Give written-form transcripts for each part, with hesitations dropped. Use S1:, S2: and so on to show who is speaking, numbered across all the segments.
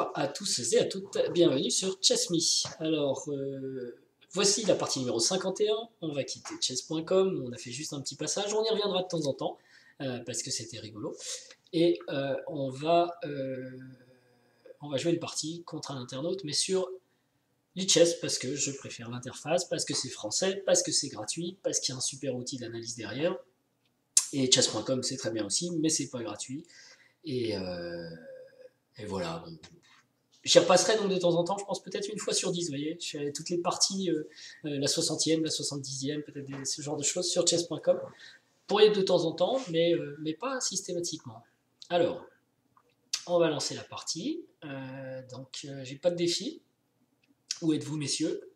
S1: Bonjour à tous et à toutes, bienvenue sur Chess.me. Alors, voici la partie numéro 51, on va quitter chess.com, on a fait juste un petit passage, on y reviendra de temps en temps, parce que c'était rigolo. Et on va jouer une partie contre un internaute, mais sur Lichess, parce que je préfère l'interface, parce que c'est français, parce que c'est gratuit, parce qu'il y a un super outil d'analyse derrière. Et chess.com c'est très bien aussi, mais c'est pas gratuit. Et voilà, bon. J'y repasserai donc de temps en temps, je pense peut-être une fois sur 10, vous voyez. Je fais toutes les parties, la 60e, la 70e, peut-être ce genre de choses sur chess.com. Pour y être de temps en temps, mais pas systématiquement. Alors, on va lancer la partie. J'ai pas de défi. Où êtes-vous, messieurs?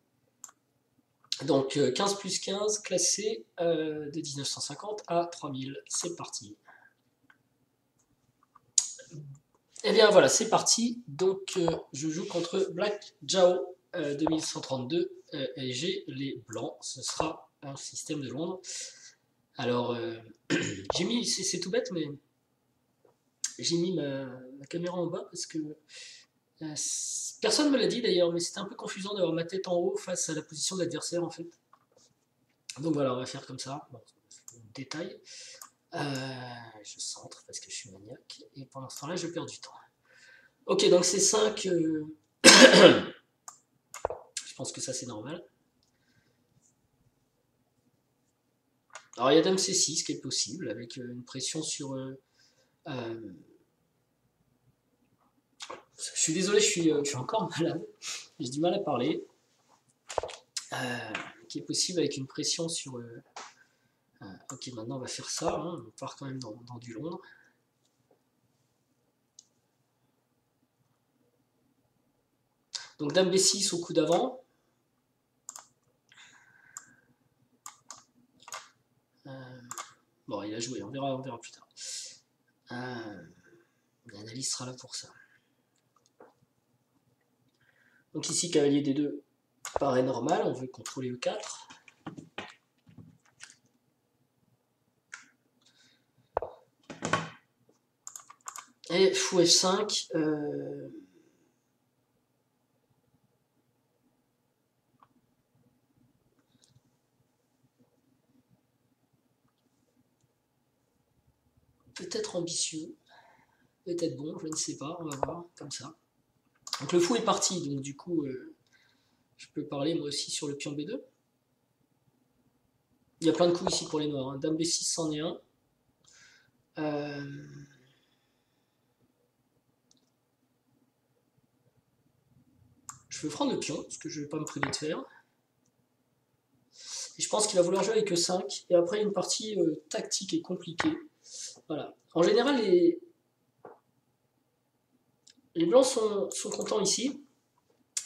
S1: Donc, 15 plus 15, classé de 1950 à 3000. C'est parti. Et bien voilà, c'est parti. Donc, je joue contre Black Jao 2132 et j'ai les blancs. Ce sera un système de Londres. Alors, j'ai mis, c'est tout bête, mais j'ai mis ma caméra en bas parce que personne ne me l'a dit d'ailleurs, mais c'était un peu confusant d'avoir ma tête en haut face à la position de l'adversaire en fait. Donc voilà, on va faire comme ça. Bon, détail. Je centre parce que je suis maniaque et pendant ce temps-là, je perds du temps. Ok, donc c'est 5. Je pense que ça c'est normal. Alors il y a Dame C6 qui est possible avec une pression sur. Je suis désolé, je suis encore malade. J'ai du mal à parler. Qui est possible avec une pression sur. Ok, maintenant on va faire ça. Hein, on part quand même dans du Londres. Donc Dame B6 au coup d'avant. Bon, il a joué, on verra plus tard. L'analyse sera là pour ça. Donc ici, cavalier D2 paraît normal, on veut contrôler E4. Et fou F5. Peut-être ambitieux, peut-être bon, je ne sais pas, on va voir, comme ça. Donc le fou est parti, donc du coup, je peux parler moi aussi sur le pion B2. Il y a plein de coups ici pour les noirs, hein. Dame B6 c'en est un. Je veux prendre le pion, ce que je ne vais pas me priver de faire. Et je pense qu'il va vouloir jouer avec E5, et après une partie tactique et compliquée. Voilà. En général, les blancs sont contents ici.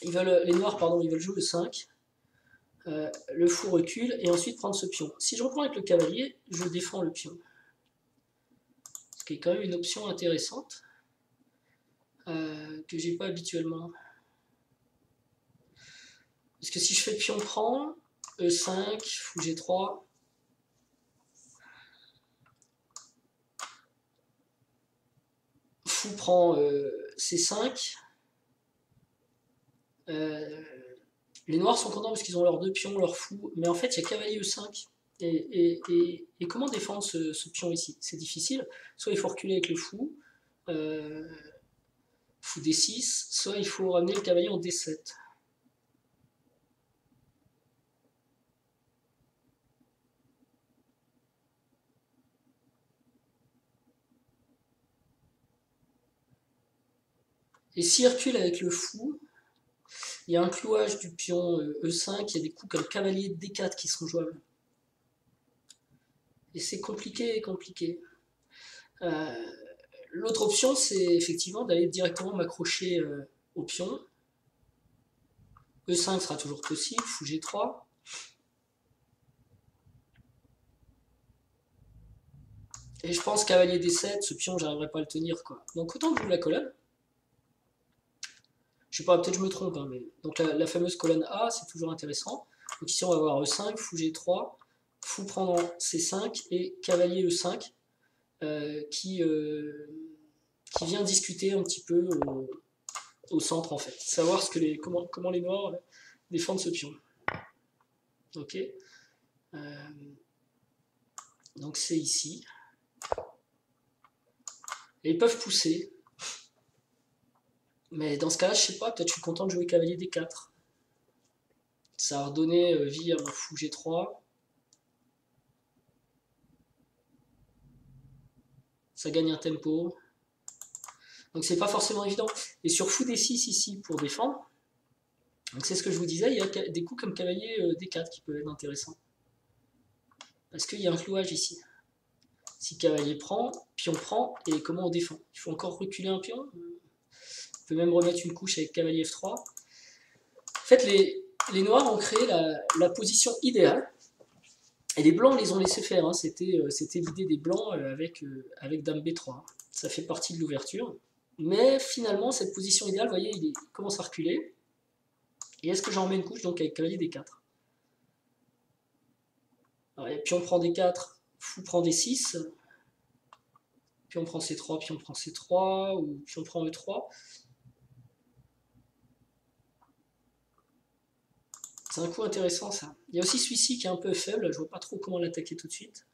S1: Les noirs, pardon, ils veulent jouer E5. Le fou recule et ensuite prendre ce pion. Si je reprends avec le cavalier, je défends le pion. Ce qui est quand même une option intéressante que j'ai pas habituellement. Parce que si je fais pion prend, E5, fou G3, fou prend C5, les noirs sont contents parce qu'ils ont leurs deux pions, leur fou, mais en fait il y a cavalier E5. Et comment défendre ce pion ici? C'est difficile. Soit il faut reculer avec le fou, fou D6, soit il faut ramener le cavalier en D7. Et s'il recule avec le fou, il y a un clouage du pion E5, il y a des coups comme cavalier D4 qui sont jouables. Et c'est compliqué. L'autre option, c'est effectivement d'aller directement m'accrocher au pion. E5 sera toujours possible, fou G3. Et je pense cavalier D7, ce pion, j'arriverai pas à le tenir, quoi. Donc autant que je joue la colonne. Je sais pas, peut-être je me trompe, hein, mais donc la fameuse colonne A, c'est toujours intéressant. Donc ici, on va avoir E5, fou G3, fou prendre C5 et cavalier E5 qui vient discuter un petit peu au centre en fait. Savoir comment les noirs défendent ce pion. Ok. Donc c'est ici. Et ils peuvent pousser. Mais dans ce cas-là, je sais pas, peut-être je suis content de jouer cavalier D4. Ça va redonner vie à mon fou G3. Ça gagne un tempo. Donc c'est pas forcément évident. Et sur fou D6 ici pour défendre, donc c'est ce que je vous disais, il y a des coups comme cavalier D4 qui peuvent être intéressants. Parce qu'il y a un clouage ici. Si cavalier prend, pion prend, et comment on défend? Il faut encore reculer un pion. On peut même remettre une couche avec cavalier F3. En fait, les noirs ont créé la position idéale. Et les blancs les ont laissés faire. Hein. C'était l'idée des blancs avec dame B3. Ça fait partie de l'ouverture. Mais finalement, cette position idéale, vous voyez, il commence à reculer. Et est-ce que j'en remets une couche donc avec cavalier D4? Alors, pion prend D4, fou prend D6. Pion prend C3, pion prend C3, ou pion prend E3. C'est un coup intéressant ça. Il y a aussi celui-ci qui est un peu faible, je vois pas trop comment l'attaquer tout de suite.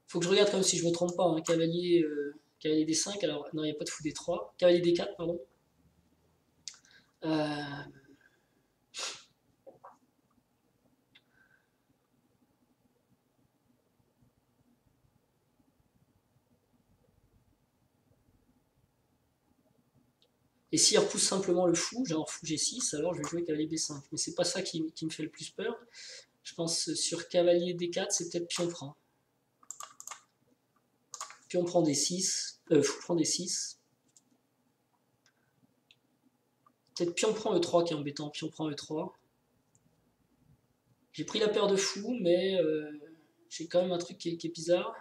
S1: Faut que je regarde quand même si je me trompe pas. Hein. Cavalier D5, alors non, il n'y a pas de fou D3. Cavalier D4, pardon. Et s'il repousse simplement le fou, genre fou G6, alors je vais jouer cavalier B5. Mais c'est pas ça qui me fait le plus peur. Je pense sur cavalier D4, c'est peut-être pion prend. Pion prend D6, fou prend D6. Peut-être pion prend E3 qui est embêtant, pion prend E3. J'ai pris la paire de fous, mais j'ai quand même un truc qui est bizarre.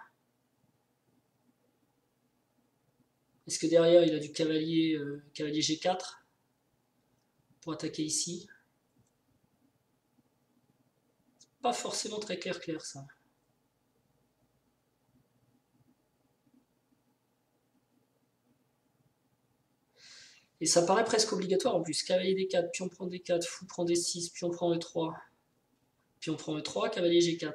S1: Est-ce que derrière il a du cavalier G4 pour attaquer ici? C'est pas forcément très clair ça. Et ça paraît presque obligatoire en plus. Cavalier D4, pion prend D4, fou prend D6, pion prend E3. Pion prend E3, cavalier G4.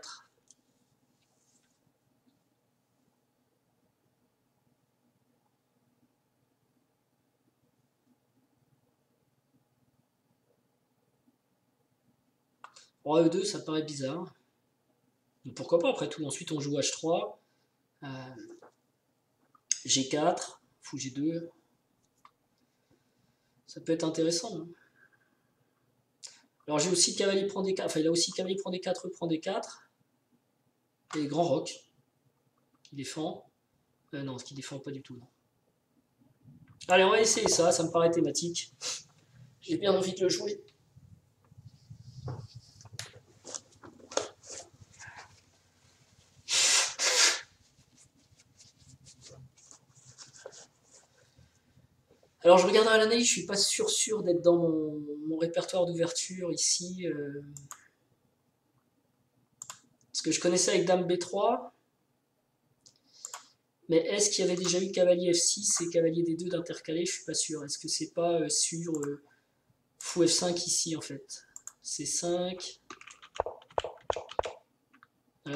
S1: Roi E2, ça paraît bizarre. Donc pourquoi pas, après tout. Ensuite, on joue H3. G4, fou G2. Ça peut être intéressant. Hein. Alors j'ai aussi cavalier prend D4. Enfin, il a aussi cavalier prend D4, reprend D4. Et grand roc. Qui défend. Non, ce qui défend pas du tout. Non. Allez, on va essayer ça. Ça me paraît thématique. J'ai bien envie de le jouer. Alors je regarde à l'analyse, je suis pas sûr d'être dans mon répertoire d'ouverture ici. Parce que je connaissais avec Dame B3. Mais est-ce qu'il y avait déjà eu cavalier F6 et cavalier D2 d'intercalé? Je suis pas sûr. Est-ce que c'est pas sur fou F5 ici en fait? C5.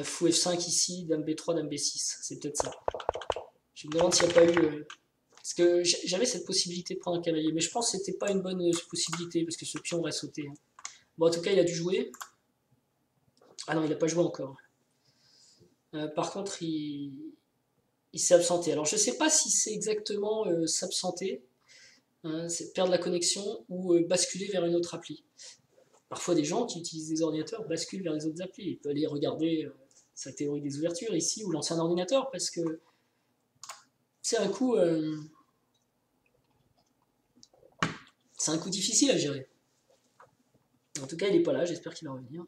S1: Fou F5 ici, Dame B3, Dame B6. C'est peut-être ça. Je me demande s'il n'y a pas eu... Parce que j'avais cette possibilité de prendre un cavalier. Mais je pense que c'était pas une bonne possibilité. Parce que ce pion aurait sauté. Bon, en tout cas, il a dû jouer. Ah non, il n'a pas joué encore. Par contre, il s'est absenté. Alors, je ne sais pas si c'est exactement s'absenter, c'est perdre la connexion ou basculer vers une autre appli. Parfois, des gens qui utilisent des ordinateurs basculent vers les autres applis. Il peut aller regarder sa théorie des ouvertures ici ou lancer un ordinateur parce que c'est un coup difficile à gérer. En tout cas, il n'est pas là. J'espère qu'il va revenir.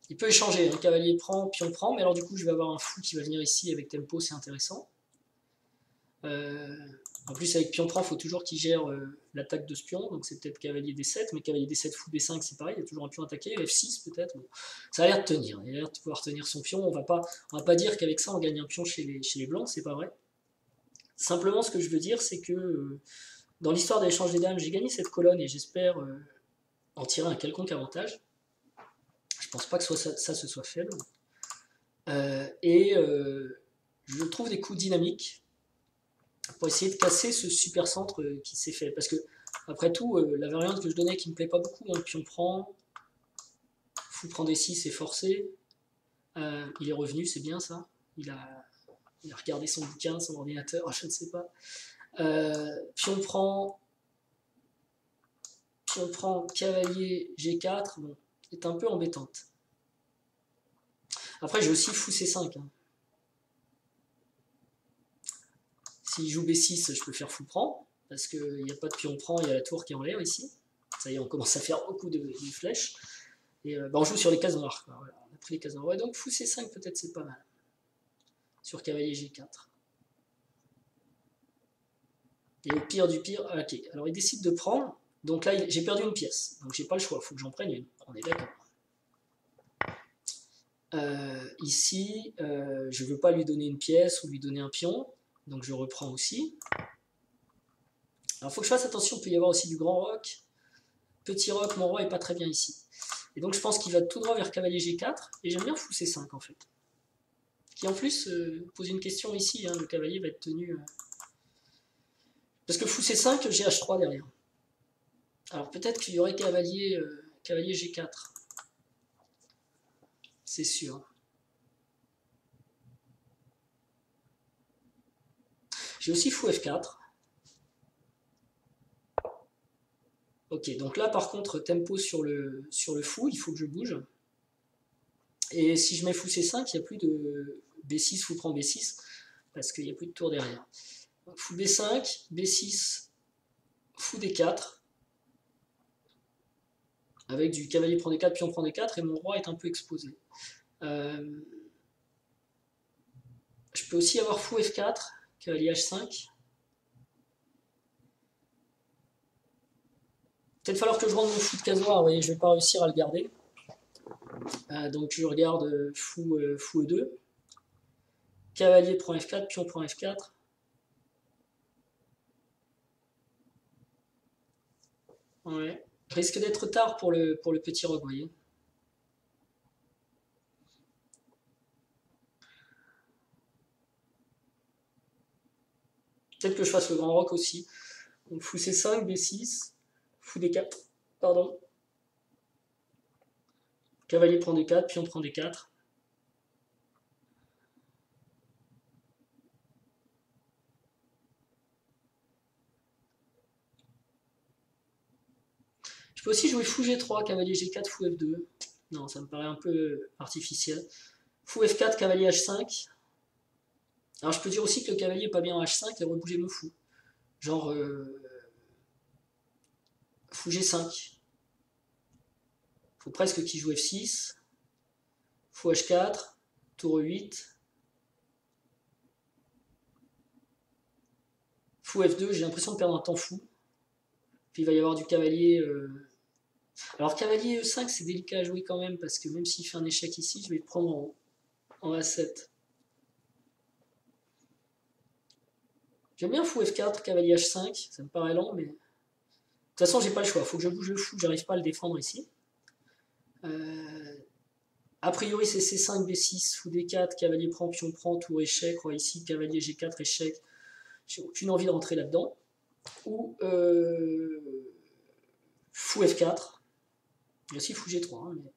S1: Il peut échanger, un cavalier prend, pion prend, mais alors du coup je vais avoir un fou qui va venir ici avec tempo, c'est intéressant. En plus, avec pion prend, il faut toujours qu'il gère l'attaque de ce pion, donc c'est peut-être cavalier D7, mais cavalier D7, fou D5, c'est pareil, il y a toujours un pion attaqué, F6 peut-être. Bon. Ça a l'air de tenir, il a l'air de pouvoir tenir son pion. On va pas dire qu'avec ça on gagne un pion chez les blancs, c'est pas vrai. Simplement, ce que je veux dire, c'est que dans l'histoire de l'échange des dames, j'ai gagné cette colonne et j'espère en tirer un quelconque avantage. Je pense pas que ça se soit faible. Je trouve des coups dynamiques pour essayer de casser ce super centre qui s'est fait. Parce que, après tout, la variante que je donnais qui me plaît pas beaucoup, hein, pion prend, fou prend D6 c'est forcé. Il est revenu, c'est bien ça. Il a regardé son bouquin, son ordinateur, je ne sais pas. Pion prend, cavalier G4, bon, est un peu embêtante. Après, j'ai aussi fou C5. Hein. S'il joue B6, je peux faire fou prend, parce qu'il n'y a pas de pion prend, il y a la tour qui est en l'air ici. Ça y est, on commence à faire beaucoup de flèches. Et on joue sur les cases noires. Quoi. Voilà, on a pris les cases noires. Ouais, donc fou C5, peut-être c'est pas mal. Sur cavalier G4. Et au pire du pire, ok. Alors il décide de prendre. Donc là, j'ai perdu une pièce. Donc j'ai pas le choix, il faut que j'en prenne une. On est d'accord. Ici, je ne veux pas lui donner une pièce ou lui donner un pion. Donc je reprends aussi. Alors il faut que je fasse attention, il peut y avoir aussi du grand roc. Petit roc, mon roi est pas très bien ici. Et donc je pense qu'il va tout droit vers cavalier G4. Et j'aime bien fou C5 en fait. Qui en plus pose une question ici. Hein, le cavalier va être tenu... Parce que fou C5, j'ai H3 derrière. Alors peut-être qu'il y aurait cavalier G4. C'est sûr. J'ai aussi fou F4. Ok, donc là par contre, tempo sur le fou, il faut que je bouge. Et si je mets fou C5, il n'y a plus de B6, fou prend B6, parce qu'il n'y a plus de tour derrière. Donc, fou B5, B6, fou D4, avec du cavalier prend D4, pion prend D4, et mon roi est un peu exposé. Je peux aussi avoir fou F4, cavalier H5. Peut-être falloir que je rende mon fou de case noire, vous voyez, je ne vais pas réussir à le garder. Donc je regarde fou E2. Cavalier prend F4, pion prend F4. Ouais. Risque d'être tard pour le petit roc, vous voyez. Peut-être que je fasse le grand roc aussi. Donc fou C5, B6, fou D4, pardon. Cavalier prend D4, pion prend D4. Je peux aussi jouer fou G3, cavalier G4, fou F2. Non, ça me paraît un peu artificiel. Fou F4, cavalier H5. Alors je peux dire aussi que le cavalier n'est pas bien en H5 et rebouger mon fou. Genre fou G5. Faut presque qu'il joue F6. Fou H4. Tour E8. Fou F2, j'ai l'impression de perdre un temps fou. Puis il va y avoir du cavalier. Alors cavalier E5, c'est délicat à jouer quand même, parce que même s'il fait un échec ici, je vais le prendre en A7. J'aime bien fou F4, cavalier H5, ça me paraît lent, mais... De toute façon, j'ai pas le choix, il faut que je bouge le fou, j'arrive pas à le défendre ici. A priori, c'est C5, B6, fou D4, cavalier prend, pion prend, tour échec, roi ici, cavalier G4, échec. J'ai aucune envie de rentrer là-dedans. Ou fou F4. Il y a aussi fou G3, hein, mais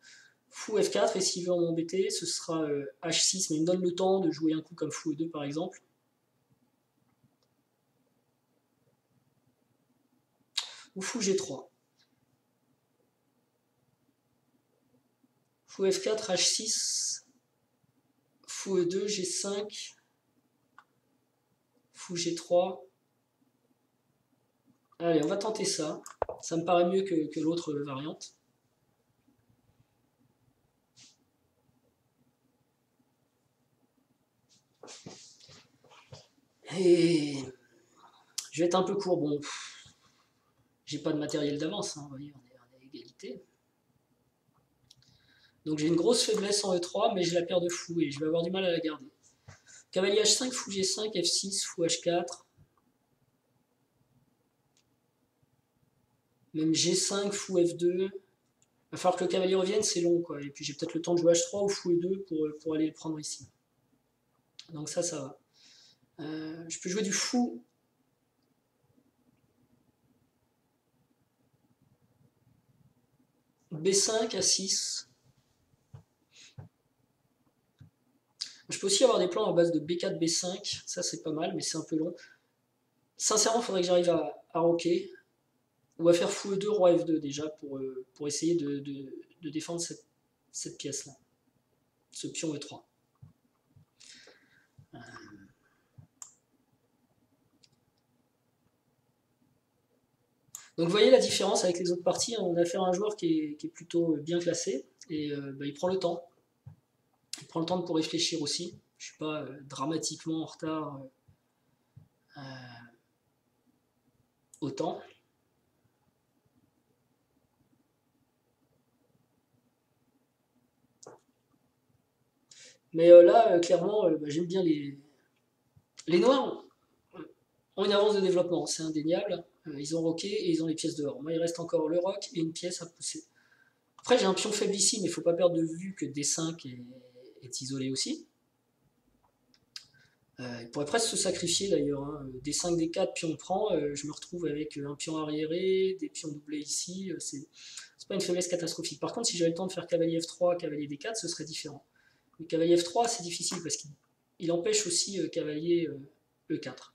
S1: fou F4, et s'il veut m'embêter, ce sera H6, mais il me donne le temps de jouer un coup comme fou E2 par exemple. Ou fou G3. Fou F4, H6, fou E2, G5, fou G3. Allez, on va tenter ça. Ça me paraît mieux que l'autre variante. Et Je vais être un peu court. Bon, j'ai pas de matériel d'avance, hein, vous voyez, on est à égalité. Donc j'ai une grosse faiblesse en E3, mais j'ai la paire de fous et je vais avoir du mal à la garder. Cavalier H5, fou G5, F6, fou H4. Même G5, fou F2. Il va falloir que le cavalier revienne, c'est long, quoi. Et puis j'ai peut-être le temps de jouer H3 ou fou E2 pour aller le prendre ici. Donc ça va. Je peux jouer du fou. B5 à 6. Je peux aussi avoir des plans à base de B4, B5. Ça, c'est pas mal, mais c'est un peu long. Sincèrement, il faudrait que j'arrive à roquer. Ou à faire fou E2, roi F2 déjà, pour essayer de défendre cette pièce-là. Ce pion E3. Donc vous voyez la différence avec les autres parties, on a affaire à un joueur qui est plutôt bien classé, et il prend le temps. Il prend le temps pour réfléchir aussi. Je ne suis pas dramatiquement en retard autant. Mais là, clairement, j'aime bien les noirs ont une avance de développement, c'est indéniable. Ils ont roqué et ils ont les pièces dehors. Moi, il reste encore le roc et une pièce à pousser. Après, j'ai un pion faible ici, mais il ne faut pas perdre de vue que D5 est isolé aussi. Il pourrait presque se sacrifier d'ailleurs. Hein. D5, D4, pion prend, je me retrouve avec un pion arriéré, des pions doublés ici. C'est pas une faiblesse catastrophique. Par contre, si j'avais le temps de faire cavalier F3, cavalier D4, ce serait différent. Le cavalier F3, c'est difficile parce qu'il empêche aussi cavalier E4.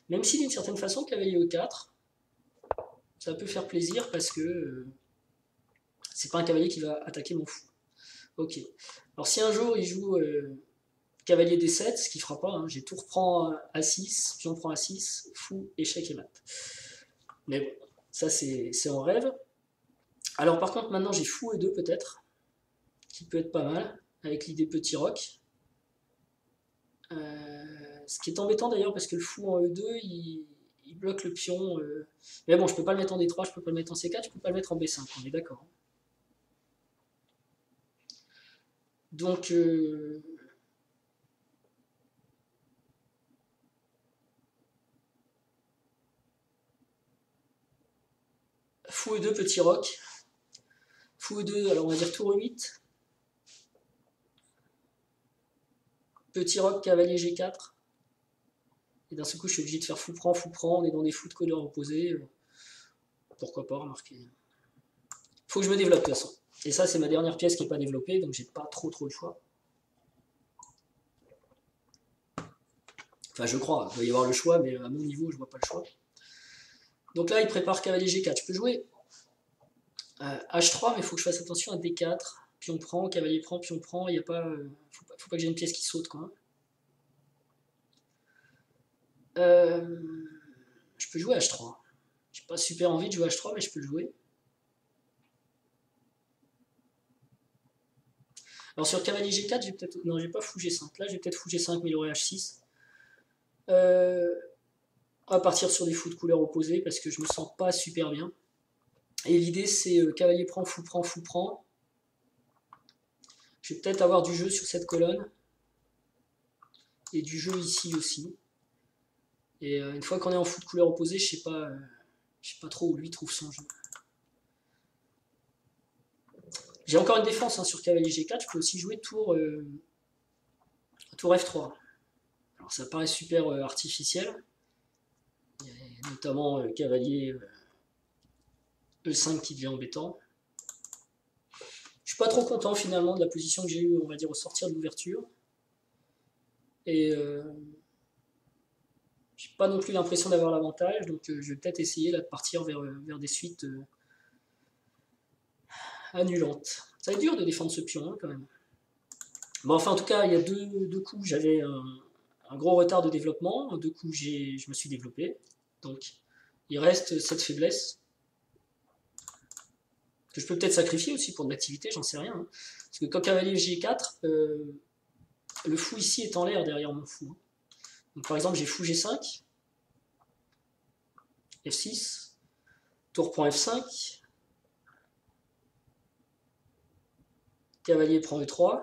S1: Même si d'une certaine façon, cavalier E4, ça peut faire plaisir parce que c'est pas un cavalier qui va attaquer mon fou. Ok. Alors si un jour il joue cavalier D7, ce qui fera pas, hein, j'ai tour prend A6, pion prend A6, fou, échec et mat. Mais bon, ça c'est en rêve. Alors par contre maintenant j'ai fou E2 peut-être, qui peut être pas mal, avec l'idée petit roc. Ce qui est embêtant d'ailleurs parce que le fou en E2, il bloque le pion. Mais bon, je peux pas le mettre en D3, je peux pas le mettre en C4, je peux pas le mettre en B5, on est d'accord. Donc fou E2, petit roc. Fou E2, alors on va dire tour E8. Petit roc, cavalier G4. Et d'un seul coup, je suis obligé de faire fou prend, on est dans des fous de couleurs opposées. Pourquoi pas, remarquez. Faut que je me développe de toute façon. Et ça, c'est ma dernière pièce qui n'est pas développée, donc j'ai pas trop le choix. Enfin, je crois, il doit y avoir le choix, mais à mon niveau, je vois pas le choix. Donc là, il prépare cavalier G4. Je peux jouer H3, mais il faut que je fasse attention à D4. Pion prend, cavalier prend, pion prend. Il y a pas, faut pas que j'ai une pièce qui saute, quoi. Je peux jouer H3. J'ai pas super envie de jouer H3, mais je peux le jouer. Alors sur cavalier G4, j'ai peut-être. Non, j'ai pas fou G5. Là, j'ai peut-être fou G5, mais il aurait H6. On va partir sur des fous de couleurs opposées parce que je me sens pas super bien. Et l'idée, c'est cavalier prend, fou prend, fou prend. Je vais peut-être avoir du jeu sur cette colonne. Et du jeu ici aussi. Et une fois qu'on est en fou de couleurs opposées, je sais pas trop où lui trouve son jeu. J'ai encore une défense hein, sur cavalier G4, je peux aussi jouer tour F3. Alors ça paraît super artificiel, notamment cavalier E5 qui devient embêtant. Je suis pas trop content finalement de la position que j'ai eue, on va dire, au sortir de l'ouverture. Et j'ai pas non plus l'impression d'avoir l'avantage, donc je vais peut-être essayer là, de partir vers des suites annulantes. Ça va être dur de défendre ce pion hein, quand même. Bon, enfin, en tout cas, il y a deux coups, j'avais un gros retard de développement. 2 coups, je me suis développé. Donc, il reste cette faiblesse que je peux peut-être sacrifier aussi pour de l'activité, j'en sais rien. Hein. Parce que quand cavalier G4, le fou ici est en l'air derrière mon fou. Hein. Donc, par exemple, j'ai fou G5. F6, tour prend F5, cavalier prend E3.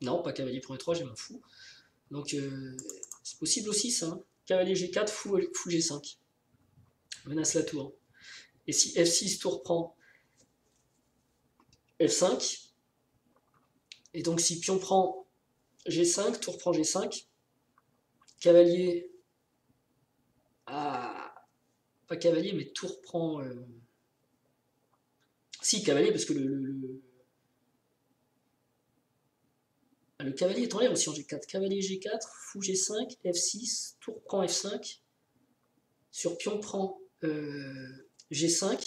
S1: Non, pas cavalier prend E3, j'ai m'en fous. Donc c'est possible aussi ça. Hein. Cavalier G4, fou G5. Menace la tour. Et si F6, tour prend F5, et donc si pion prend G5, tour prend G5, cavalier, pas cavalier, mais tour prend... Si, cavalier, parce que le cavalier est en l'air aussi en G4. Cavalier G4, fou G5, F6, tour prend F5, sur pion prend G5,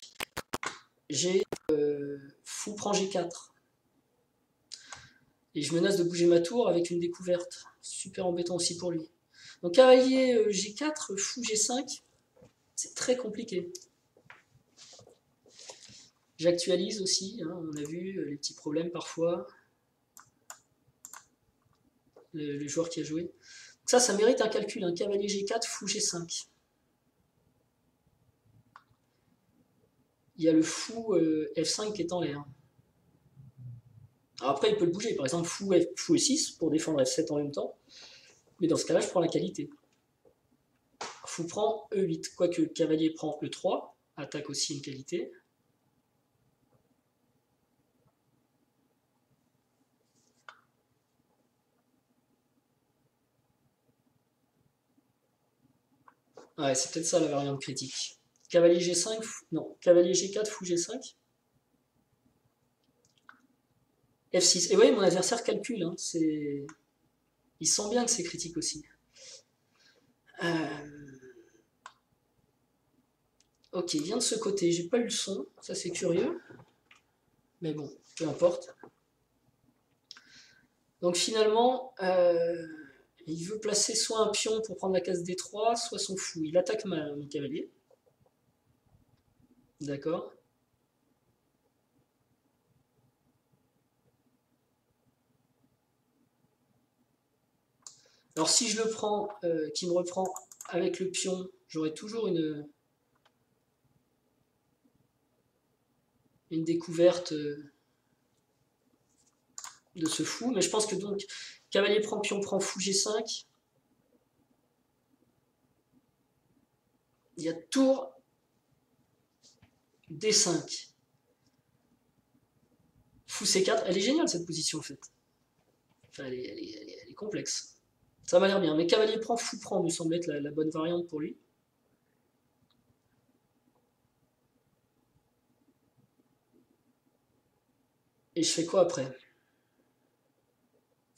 S1: fou prend G4. Et je menace de bouger ma tour avec une découverte. Super embêtant aussi pour lui. Donc cavalier G4, fou G5, c'est très compliqué. J'actualise aussi, hein, on a vu les petits problèmes parfois. Le joueur qui a joué. Donc ça mérite un calcul. Un cavalier G4, fou G5. Il y a le fou F5 qui est en l'air. Alors après, il peut le bouger. Par exemple, fou E6 pour défendre F7 en même temps. Mais dans ce cas-là, je prends la qualité. Fou prend E8. Quoique cavalier prend E3. Attaque aussi une qualité. Ouais, c'est peut-être ça la variante critique. Cavalier G5, non, cavalier G4, fou G5. F6. Et vous voyez, mon adversaire calcule. Hein, il sent bien que c'est critique aussi. Ok, il vient de ce côté. J'ai pas eu le son. Ça, c'est curieux. Mais bon, peu importe. Donc finalement, il veut placer soit un pion pour prendre la case D3, soit son fou. Il attaque mon cavalier. D'accord. Alors si je le prends, qui me reprend avec le pion, j'aurai toujours une découverte de ce fou. Mais je pense que donc, cavalier prend pion prend fou G5. Il y a tour D5. Fou C4. Elle est géniale cette position en fait. Enfin, elle est complexe. Ça m'a l'air bien. Mais cavalier prend, fou prend me semble être la bonne variante pour lui. Et je fais quoi après?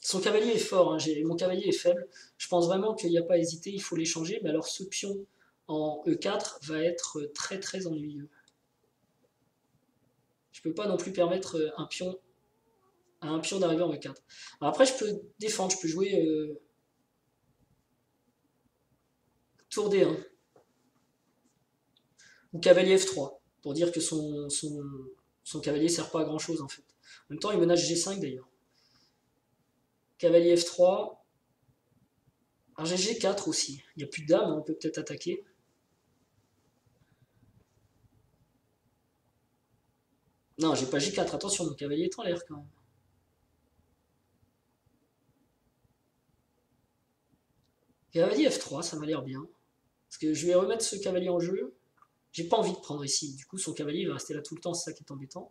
S1: Son cavalier est fort, hein, mon cavalier est faible. Je pense vraiment qu'il n'y a pas à hésiter, il faut l'échanger. Mais alors ce pion en E4 va être très très ennuyeux. Je ne peux pas non plus permettre à un pion d'arriver en E4. Alors après je peux défendre, je peux jouer tour D1. Ou cavalier F3, pour dire que son cavalier ne sert pas à grand chose en fait. En même temps il menace G5 d'ailleurs. Cavalier F3. Alors j'ai G4 aussi. Il n'y a plus de dame, on peut peut-être attaquer. Non, j'ai pas G4, attention, mon cavalier est en l'air quand même. Cavalier F3, ça m'a l'air bien. Parce que je vais remettre ce cavalier en jeu. J'ai pas envie de prendre ici. Du coup, son cavalier va rester là tout le temps, c'est ça qui est embêtant.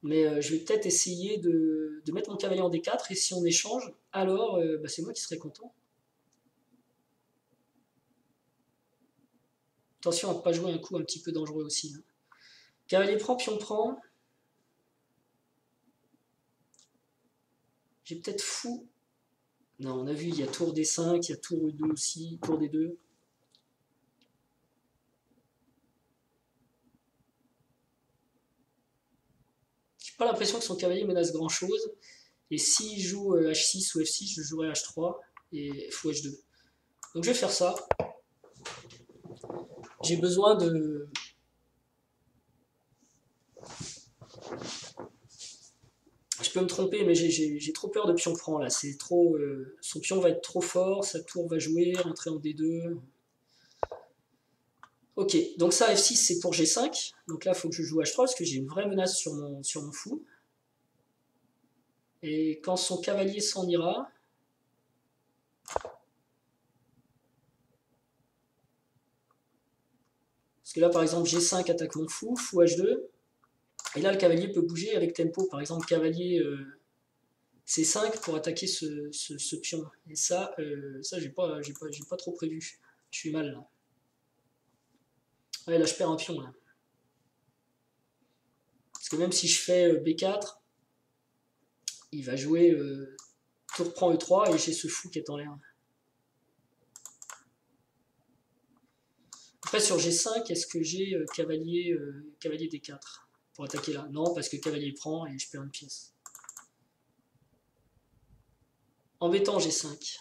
S1: Mais je vais peut-être essayer de mettre mon cavalier en D4, et si on échange, alors c'est moi qui serai content. Attention à ne pas jouer un coup un petit peu dangereux aussi. Hein. Cavalier prend, pion prend. J'ai peut-être fou. Non, on a vu, il y a tour D5, il y a tour E2 aussi, tour D2. J'ai pas l'impression que son cavalier menace grand chose. Et s'il joue H6 ou F6, je jouerai H3 et fou H2. Donc je vais faire ça. J'ai besoin de... Je peux me tromper, mais j'ai trop peur de pion prend là. C'est trop, son pion va être trop fort, sa tour va jouer, rentrer en D2. Ok, donc ça F6 c'est pour G5. Donc là il faut que je joue H3 parce que j'ai une vraie menace sur mon fou. Et quand son cavalier s'en ira, parce que là par exemple G5 attaque mon fou, fou H2, et là le cavalier peut bouger avec tempo, par exemple cavalier C5 pour attaquer ce pion. Et ça j'ai pas trop prévu. Je suis mal là. Ouais, là je perds un pion là. Parce que même si je fais B4, il va jouer tour prend E3 et j'ai ce fou qui est en l'air. Après sur G5, est-ce que j'ai cavalier D4 pour attaquer là? Non, parce que cavalier prend et je perds une pièce. Embêtant G5.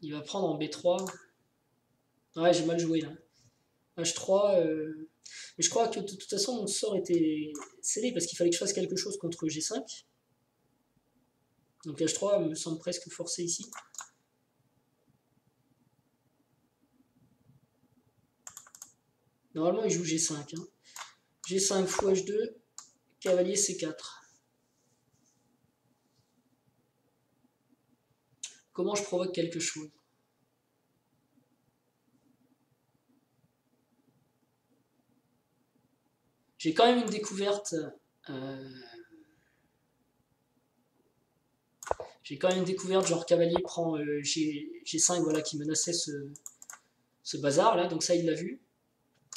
S1: Il va prendre en B3. Ouais, j'ai mal joué là. H3, mais je crois que de toute façon mon sort était scellé parce qu'il fallait que je fasse quelque chose contre G5. Donc H3 me semble presque forcé ici. Normalement il joue G5. Hein. G5 fou H2, cavalier C4. Comment je provoque quelque chose? J'ai quand même une découverte. J'ai quand même une découverte, genre cavalier prend G5, voilà, qui menaçait ce bazar là, donc ça il l'a vu.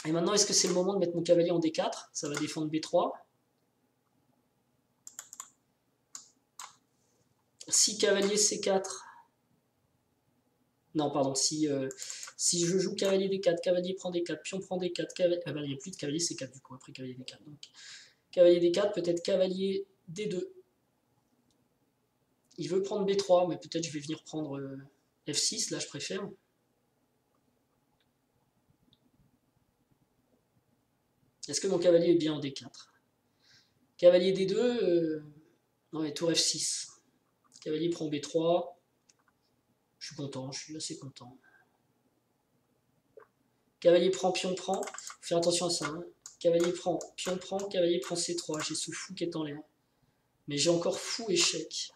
S1: Et maintenant, est-ce que c'est le moment de mettre mon cavalier en D4? Ça va défendre B3. Si cavalier C4. Non, pardon, si je joue cavalier D4, cavalier prend D4, pion prend D4, cavalier. Ah ben, il n'y a plus de cavalier C4 du coup, après cavalier D4. Donc, cavalier D4, peut-être cavalier D2. Il veut prendre B3, mais peut-être je vais venir prendre F6, là je préfère. Est-ce que mon cavalier est bien en D4? Cavalier D2, non, et tour F6. Cavalier prend B3. Je suis content, je suis assez content. Cavalier prend, pion prend. Fais attention à ça. Hein. Cavalier prend, pion prend, cavalier prend C3. J'ai ce fou qui est en l'air. Mais j'ai encore fou échec.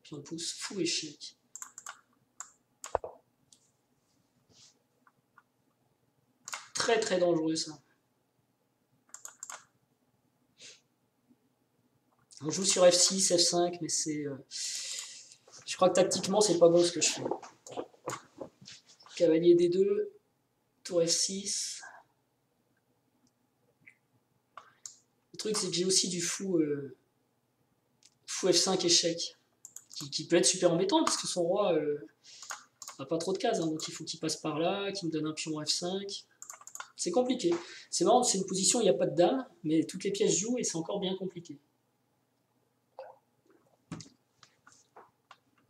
S1: Pion pousse, fou échec. Très très dangereux ça. On joue sur F6, F5, mais c'est... je crois que tactiquement, c'est pas bon ce que je fais. Cavalier D2, tour F6. Le truc, c'est que j'ai aussi du fou F5 échec, qui peut être super embêtant, parce que son roi n'a pas trop de cases, hein, donc il faut qu'il passe par là, qu'il me donne un pion F5. C'est compliqué. C'est marrant, c'est une position où il n'y a pas de dame, mais toutes les pièces jouent et c'est encore bien compliqué.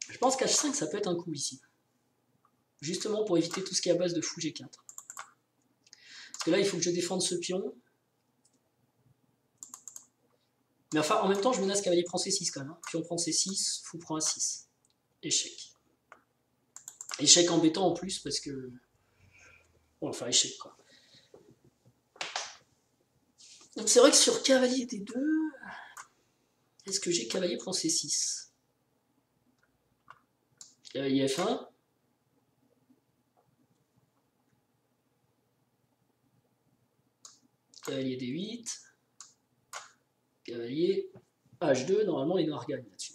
S1: Je pense qu'H5, ça peut être un coup ici. Justement pour éviter tout ce qui est à base de fou G4. Parce que là, il faut que je défende ce pion. Mais enfin, en même temps, je menace cavalier prend C6 quand même. Hein. Pion prend C6, fou prend A6. Échec. Échec embêtant en plus parce que... Bon, enfin, échec quoi. Donc c'est vrai que sur cavalier D2, est-ce que j'ai cavalier prend C6? Cavalier F1. Cavalier D8. Cavalier H2. Normalement, les noirs gagnent là-dessus.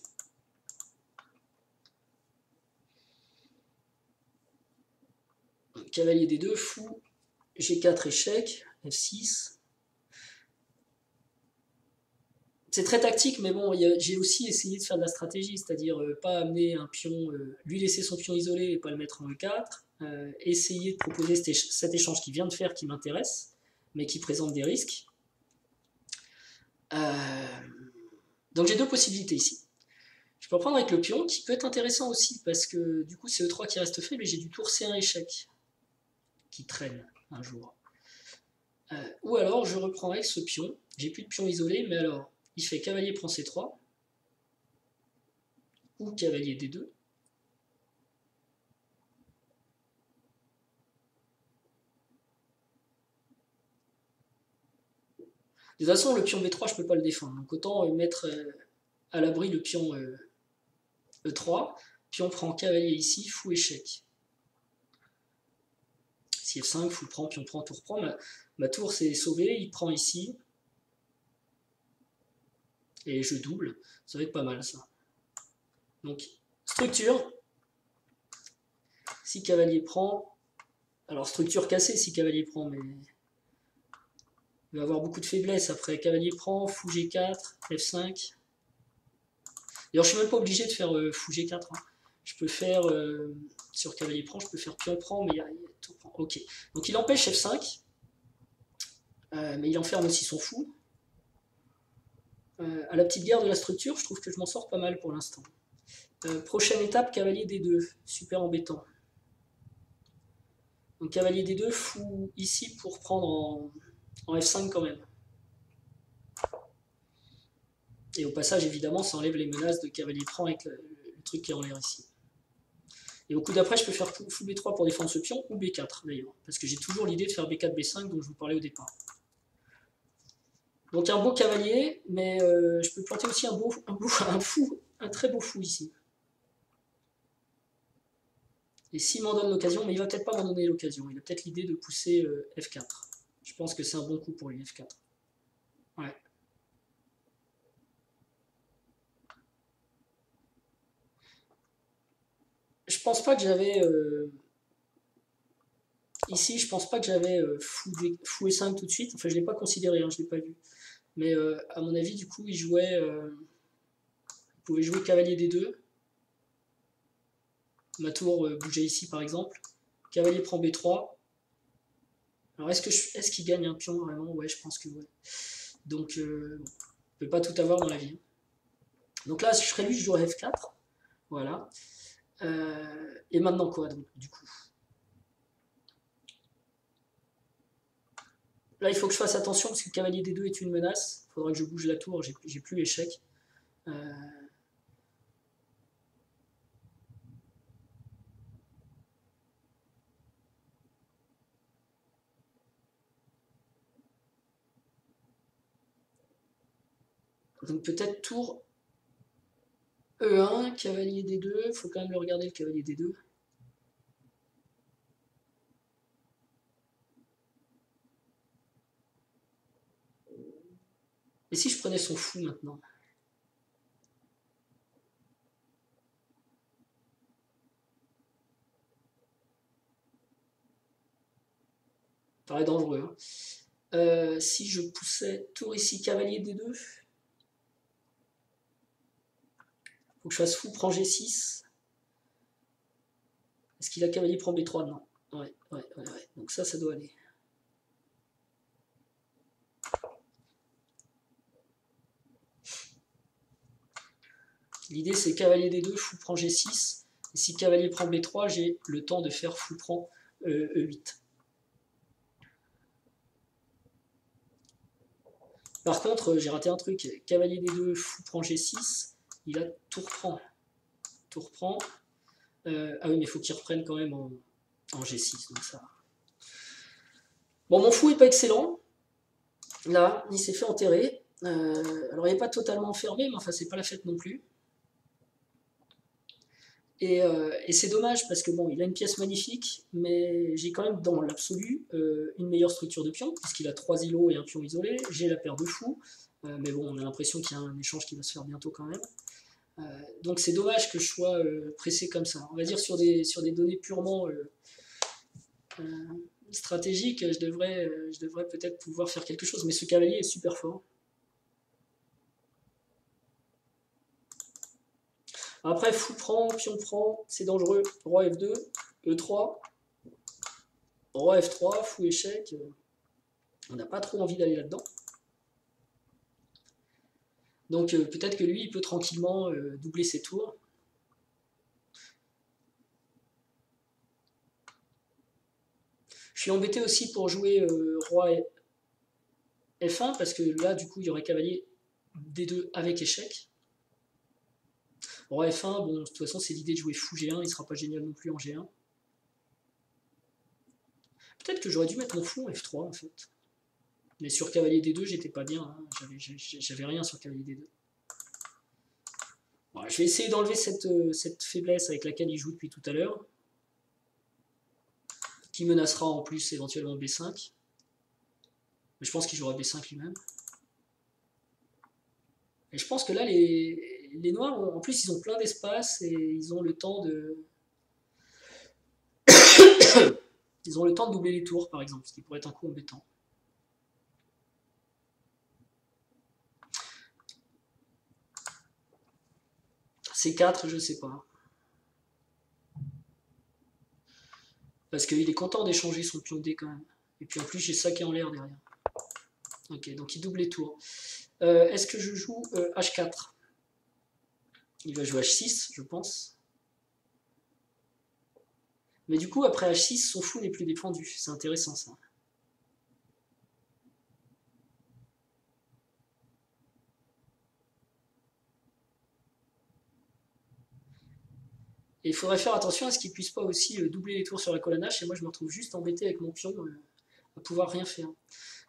S1: Cavalier D2, fou. G4 échec. F6. C'est très tactique, mais bon, j'ai aussi essayé de faire de la stratégie, c'est-à-dire pas amener un pion, lui laisser son pion isolé et pas le mettre en E4, essayer de proposer cet échange qu'il vient de faire qui m'intéresse, mais qui présente des risques. Donc j'ai deux possibilités ici. Je peux reprendre avec le pion, qui peut être intéressant aussi, parce que du coup c'est E3 qui reste faible et j'ai du tour C1 échec. qui traîne un jour. Ou alors je reprends avec ce pion, j'ai plus de pion isolé, mais alors il fait cavalier prend C3, ou cavalier D2. De toute façon, le pion B3, je peux pas le défendre, donc autant mettre à l'abri le pion E3, pion prend cavalier ici, fou échec. Si F5, fou prend, pion prend, tour prend, ma tour s'est sauvée, il prend ici, et je double, ça va être pas mal ça. Donc, structure, si cavalier prend, alors structure cassée si cavalier prend, mais il va avoir beaucoup de faiblesse après. Cavalier prend, fou G4, F5. D'ailleurs, je suis même pas obligé de faire fou G4. Hein. Je peux faire, sur cavalier prend, je peux faire pion prend, mais il y a tout prend. Ok. Donc il empêche F5, mais il enferme aussi son fou. À la petite guerre de la structure, je trouve que je m'en sors pas mal pour l'instant. Prochaine étape, cavalier D2. Super embêtant. Donc cavalier D2, fou ici pour prendre en F5 quand même. Et au passage, évidemment, ça enlève les menaces de cavalier prend avec le truc qui est en l'air ici. Et au coup d'après, je peux faire fou B3 pour défendre ce pion, ou B4 d'ailleurs. Parce que j'ai toujours l'idée de faire B4, B5 dont je vous parlais au départ. Donc un beau cavalier, mais je peux planter aussi un très beau fou ici. Et s'il m'en donne l'occasion, mais il va peut-être pas m'en donner l'occasion, il a peut-être l'idée de pousser F4. Je pense que c'est un bon coup pour lui, F4. Ouais. Je pense pas que j'avais... ici, je pense pas que j'avais fou E5 tout de suite. Enfin, je l'ai pas considéré, hein, je l'ai pas vu. Mais à mon avis, du coup, il jouait... il pouvait jouer cavalier D2. Ma tour bougeait ici, par exemple. Cavalier prend B3. Alors, est-ce qu'il gagne un pion, vraiment? Ouais, je pense que ouais. Donc, on ne peut pas tout avoir dans la vie. Donc là, je serais lui, je jouerais F4. Voilà. Et maintenant quoi, donc, du coup? Là, il faut que je fasse attention parce que cavalier D2 est une menace. Il faudra que je bouge la tour, j'ai plus l'échec. Donc peut-être tour E1, cavalier D2. Il faut quand même le regarder, le cavalier D2. Et si je prenais son fou maintenant? Ça paraît dangereux. Hein. Si je poussais tour ici, cavalier D2, faut que je fasse fou, prend G6. Est-ce qu'il a cavalier prend B3? Non. Ouais. Donc ça doit aller. L'idée c'est cavalier D2, fou prend G6. Et si cavalier prend B3, j'ai le temps de faire fou prend E8. Par contre, j'ai raté un truc. Cavalier D2, fou prend G6. Il a tour prend. Tour prend. Ah oui, mais il faut qu'il reprenne quand même en G6. Donc ça. Bon, mon fou n'est pas excellent. Là, il s'est fait enterrer. Alors, il n'est pas totalement fermé, mais enfin, c'est pas la fête non plus. Et c'est dommage parce que bon, il a une pièce magnifique, mais j'ai quand même dans l'absolu une meilleure structure de pion, puisqu'il a 3 îlots et un pion isolé. J'ai la paire de fous, mais bon, on a l'impression qu'il y a un échange qui va se faire bientôt quand même. Donc c'est dommage que je sois pressé comme ça. On va dire sur des données purement stratégiques, je devrais peut-être pouvoir faire quelque chose, mais ce cavalier est super fort. Après, fou prend, pion prend, c'est dangereux. Roi F2, E3, roi F3, fou échec. On n'a pas trop envie d'aller là-dedans. Donc peut-être que lui, il peut tranquillement doubler ses tours. Je suis embêté aussi pour jouer roi F1, parce que là, du coup, il y aurait cavalier D2 avec échec. Roi F1, bon, de toute façon, c'est l'idée de jouer fou G1, il sera pas génial non plus en G1. Peut-être que j'aurais dû mettre mon fou en F3, en fait. Mais sur cavalier D2, j'étais pas bien, hein. J'avais rien sur cavalier D2. Bon, je vais essayer d'enlever cette faiblesse avec laquelle il joue depuis tout à l'heure, qui menacera en plus éventuellement B5. Mais je pense qu'il jouera B5 lui-même. Et je pense que là, les noirs, en plus, ils ont plein d'espace et ils ont le temps de... ils ont le temps de doubler les tours, par exemple, ce qui pourrait être un coup embêtant. C4, je sais pas. Parce qu'il est content d'échanger son pion D quand même. Et puis en plus, j'ai ça qui est en l'air derrière. Ok, donc il double les tours. Est-ce que je joue H4? Il va jouer H6, je pense. Mais du coup, après H6, son fou n'est plus défendu. C'est intéressant, ça. Et il faudrait faire attention à ce qu'il ne puisse pas aussi doubler les tours sur la colonne H, et moi je me retrouve juste embêté avec mon pion à pouvoir rien faire.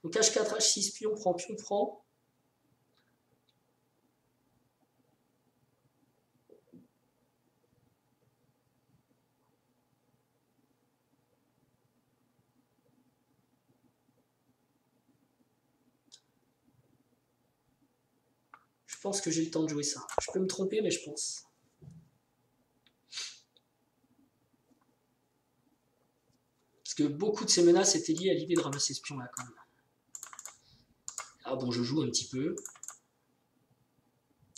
S1: Donc H4, H6, pion prend, pion prend. Je pense que j'ai le temps de jouer ça. Je peux me tromper, mais je pense. Parce que beaucoup de ces menaces étaient liées à l'idée de ramasser ce pion-là, quand même. Ah bon, je joue un petit peu.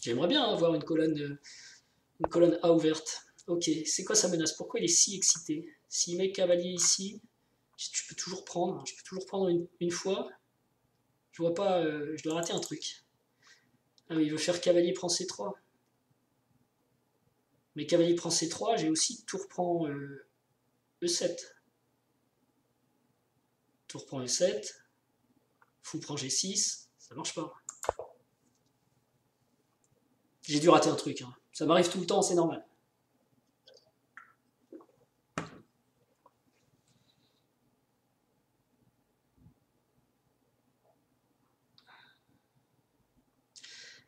S1: J'aimerais bien avoir une colonne A ouverte. Ok, c'est quoi sa menace? Pourquoi il est si excité? S'il met cavalier ici, je peux toujours prendre. Je peux toujours prendre une fois. Je vois pas, je dois rater un truc. Ah oui, il veut faire cavalier prend C3. Mais cavalier prend C3, j'ai aussi tour prend E7. Tour prend E7. Fou prend G6. Ça marche pas. J'ai dû rater un truc. Hein. Ça m'arrive tout le temps, c'est normal.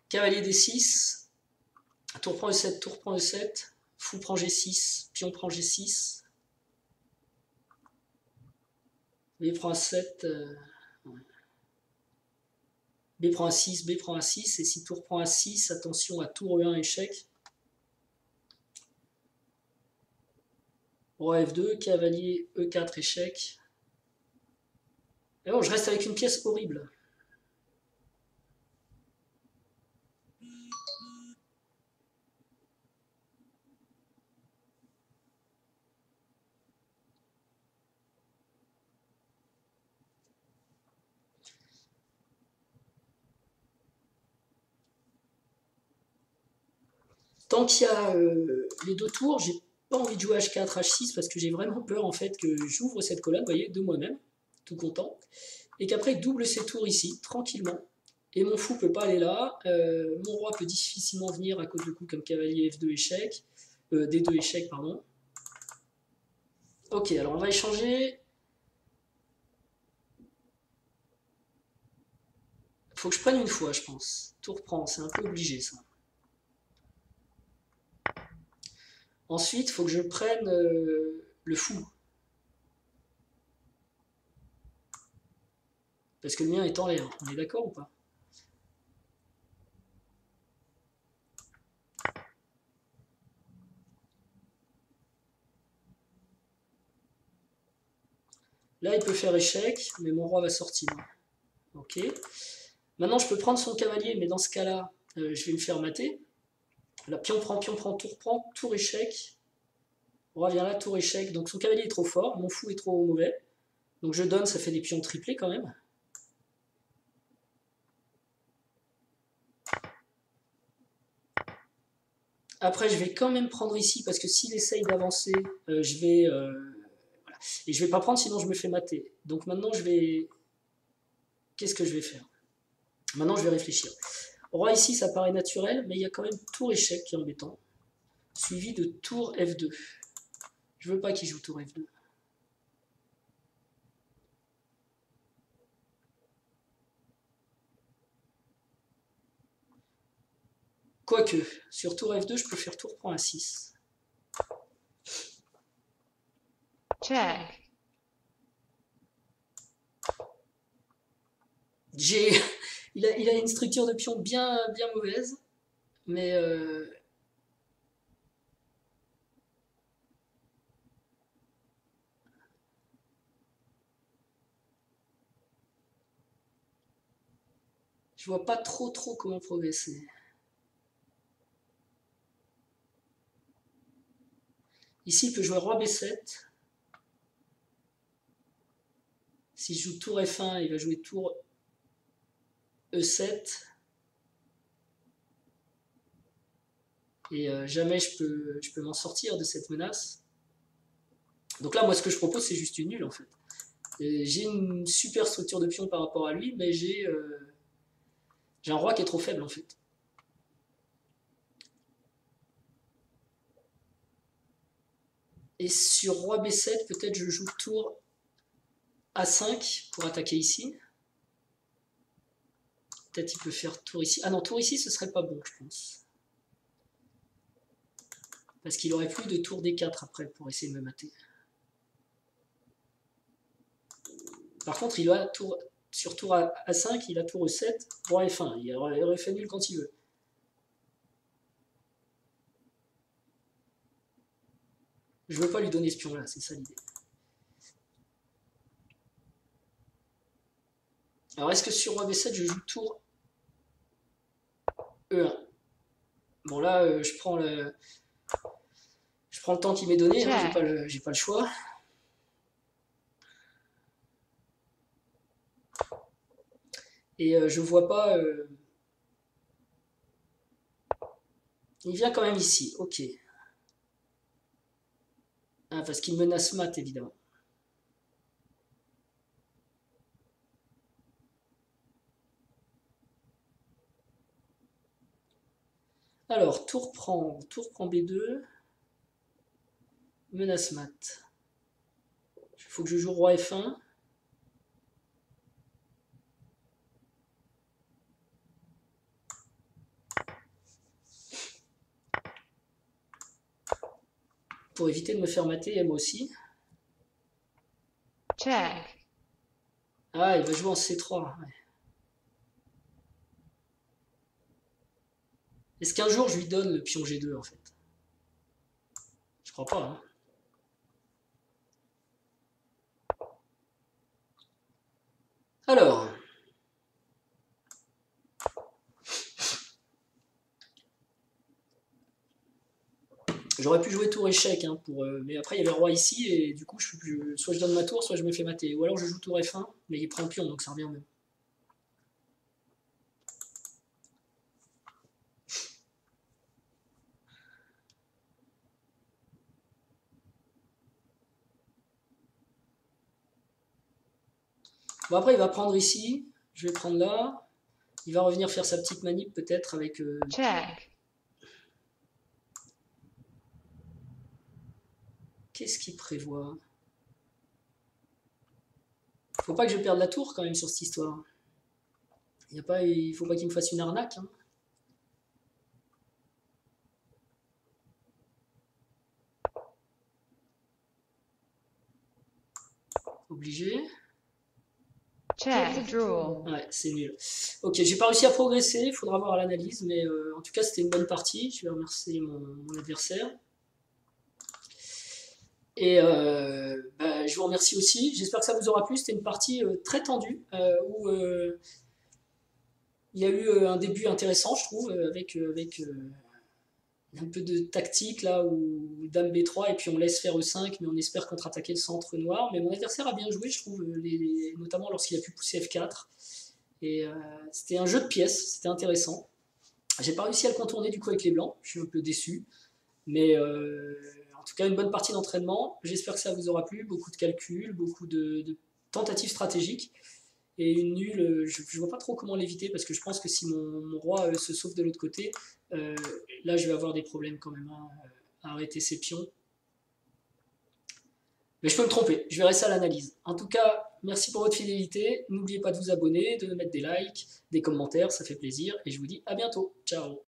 S1: Cavalier D6. Tour prend E7, tour prend E7. Fou prend G6. Pion prend G6. B prend A7. B prend A6, B prend A6. Et si tour prend A6, attention à tour E1 échec. Roi F2, cavalier E4 échec. Et bon, je reste avec une pièce horrible. Tant qu'il y a les deux tours, j'ai pas envie de jouer H4, H6 parce que j'ai vraiment peur en fait que j'ouvre cette colonne, vous voyez, de moi-même, tout content, et qu'après il double ses tours ici, tranquillement. Et mon fou peut pas aller là, mon roi peut difficilement venir à cause de coups comme cavalier F2 échec, D2 échec, pardon. Ok, alors on va échanger. Faut que je prenne une fois, je pense. Tour prend, c'est un peu obligé ça. Ensuite, il faut que je prenne le fou. Parce que le mien est en l'air. On est d'accord ou pas? Là, il peut faire échec, mais mon roi va sortir. Ok. Maintenant, je peux prendre son cavalier, mais dans ce cas-là, je vais me faire mater. Là, pion prend, tour échec. Roi vient là, tour échec. Donc son cavalier est trop fort, mon fou est trop mauvais. Donc je donne, ça fait des pions triplés quand même. Après, je vais quand même prendre ici, parce que s'il essaye d'avancer, je vais... voilà. Et je vais pas prendre, sinon je me fais mater. Donc maintenant, je vais... Qu'est-ce que je vais faire? Maintenant, je vais réfléchir. Roi ici, ça paraît naturel, mais il y a quand même tour échec qui est embêtant. Suivi de tour F2. Je veux pas qu'il joue tour F2. Quoique, sur tour F2, je peux faire tour prend A6.
S2: Check.
S1: Il a une structure de pion bien mauvaise, mais je vois pas trop comment progresser. Ici, il peut jouer roi B7. Si je joue tour F1, il va jouer tour E7. Et jamais je peux m'en sortir de cette menace. Donc là, moi, ce que je propose, c'est juste une nulle, en fait. J'ai une super structure de pion par rapport à lui, mais j'ai un roi qui est trop faible, en fait. Et sur roi B7, peut-être je joue tour A5 pour attaquer ici. Peut-être il peut faire tour ici. Ah non, tour ici, ce serait pas bon, je pense. Parce qu'il aurait plus de tour D4 après pour essayer de me mater. Par contre, il a tour, sur tour A5, il a tour E7, roi F1. Il aurait fait nul quand il veut. Je veux pas lui donner ce pion-là, c'est ça l'idée. Alors, est-ce que sur roi B7, je joue tour E1? Bon, là, je prends le temps qui m'est donné, hein, j'ai pas le choix. Et je vois pas... Il vient quand même ici, ok. Ah, parce qu'il menace mat, évidemment. Alors, tour prend B2. Menace mat. Il faut que je joue roi F1. Pour éviter de me faire mater, et moi aussi.
S2: Check.
S1: Ah, il va jouer en C3. Ouais. Est-ce qu'un jour je lui donne le pion G2 en fait? Je crois pas. Hein. Alors. J'aurais pu jouer tour échec, hein, mais après il y avait roi ici, et du coup, soit je donne ma tour, soit je me fais mater. Ou alors je joue tour F1, mais il prend le pion, donc ça revient au même. Bon, après il va prendre ici, je vais prendre là. Il va revenir faire sa petite manip peut-être avec...
S2: Check.
S1: Qu'est-ce qu'il prévoit? Faut pas que je perde la tour quand même sur cette histoire. Il faut pas qu'il me fasse une arnaque. Hein. Obligé.
S2: Check. Draw.
S1: Ouais, c'est nul. Ok, j'ai pas réussi à progresser, il faudra voir à l'analyse, mais en tout cas c'était une bonne partie. Je vais remercier mon adversaire. Et je vous remercie aussi. J'espère que ça vous aura plu. C'était une partie très tendue où il y a eu un début intéressant, je trouve, avec un peu de tactique là où dame B3 et puis on laisse faire E5, mais on espère contre-attaquer le centre noir. Mais mon adversaire a bien joué, je trouve, notamment lorsqu'il a pu pousser F4. Et c'était un jeu de pièces, c'était intéressant. J'ai pas réussi à le contourner du coup avec les blancs, je suis un peu déçu. Mais En tout cas, une bonne partie d'entraînement. J'espère que ça vous aura plu. Beaucoup de calculs, beaucoup de tentatives stratégiques. Et une nulle, je ne vois pas trop comment l'éviter parce que je pense que si mon roi se sauve de l'autre côté, là je vais avoir des problèmes quand même hein, à arrêter ses pions. Mais je peux me tromper, je verrai ça à l'analyse. En tout cas, merci pour votre fidélité. N'oubliez pas de vous abonner, de mettre des likes, des commentaires, ça fait plaisir. Et je vous dis à bientôt. Ciao.